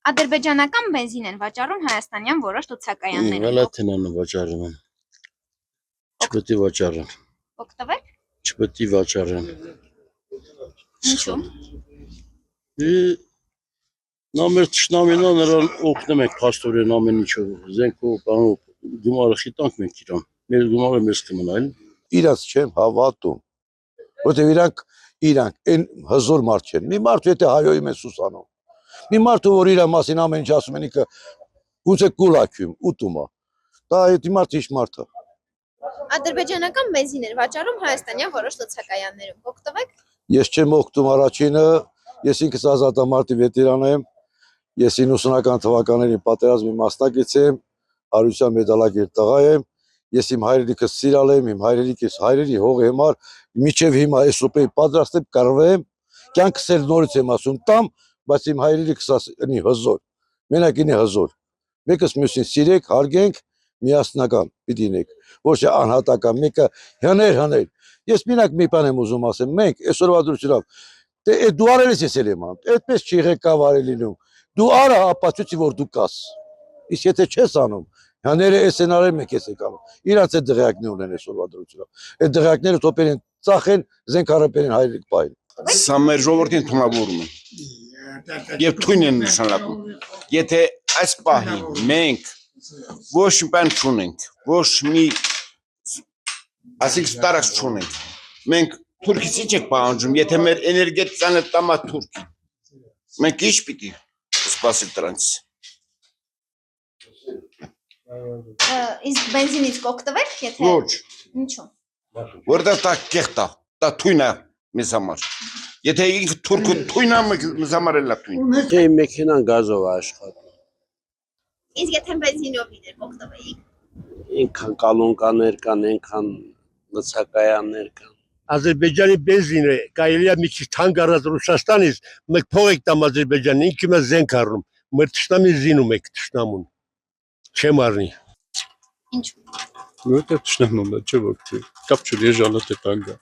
Ադրբեջանական բենզին են վաճառում հայաստանյան որոշ տուցակայաններում։ Գալաթեն են վաճառում են։ Չպետք է վաճառեն։ Օգտվեք։ Չպետք է վաճառեն։ Ինչու՞։ Նա մեր թշնամին է, նրան օգնում ենք փաստորեն ամեն ինչով, զենքով, բանով, գումարը խիտանք մենք իրան, մեր գումարը մեզ կմնա, այլ։ Իրաց չեմ հավատում, որտեղ իրանք այն հզոր մարդ չեն։ Մի մարդ եթե հայոյում է Սուսանում, մի մարդը որ իր մասին ամեն ինչ ասում են, ինքը ոնց է կուլակյում, ուտում է։ Դա այդ մարդը ինչ մարդ է։ Ադրբեջանական բենզին են վաճառում հայաստանյան որոշ տուցակայաններում։ Օգտվեք։ Ես չեմ օգտում առաջինը, ես ինքս ազատամարտի վետերան եմ, ես 90-ական թվականների պատերազմի մասնակից եմ, հարության մեդալակիր տղա եմ, ես իմ հայրենիքս սիրալ եմ, իմ հայրերի հողի համար միջև հիմա այս րոպեի պատրաստ եմ կռվեմ, կյանքս էլ նորից եմ ասում տամ, բայց իմ հայրենիքս ինի հզոր, մենակ ինի հզոր, մեկս մյուսին սիրեք, հարգենք, միասնական պիտի լինենք, ոչ թե անհատական, մեկը հներ, ես մենակ մի բան եմ ուզում ասեմ, մենք այսօրվա դրությամբ, դե դու արել ես եմ անում, այդպես չի ղեկավար է լինում, դու արա ապացույցի որ դու կաս, իսկ եթե չես անում, հները այս են արել մենք ես եք անում, իրանց այդ դղյակներ ունեն այսօրվա դրությամբ, այդ դղյակները թոպերին ծախեն, զենքարապերին հայրիկ պային։ Սա մեր ժողովրդին թունավորում է և թույն են նշանակում, եթե այս պահին մենք ոչ մի բան չունենք, ոչ մի ասիկ տարած չունենք, մենք Թուրքից ինչ եք պահանջում, եթե մեր էներգետիկան է տամա Թուրքի, մենք ինչ պիտի սպասել դրանից։ Իսկ բենզինից կօգտվեք, եթե։ Ոչ։ Ինչու՞։ Որտեղ դա կեղտ է, դա թույն է մեզ համար։ Եթե ինքը Թուրքը թույն է, մեզ համար էլ է թույն։ Թե մեքենան գազով է աշխատում։ Իսկ եթե բենզինով լիներ, կօգտվեիք։ Այնքան կալոնկաներ կան, այնքան լցակայաններ կան։ Ադրբեջանի բենզինը կարելի է մի քիչ թանկ առած Ռուսաստանից, մենք փող եք տամ Ադրբեջանին, ինքը մեզ զենք առնում, մեր թշնամին զինում եք թշնամուն, չեմ առնի։ Ինչու՞։ Որտեղ թշնամուն է, չէ՞ որ կապ չունի ժանոթը տանգա։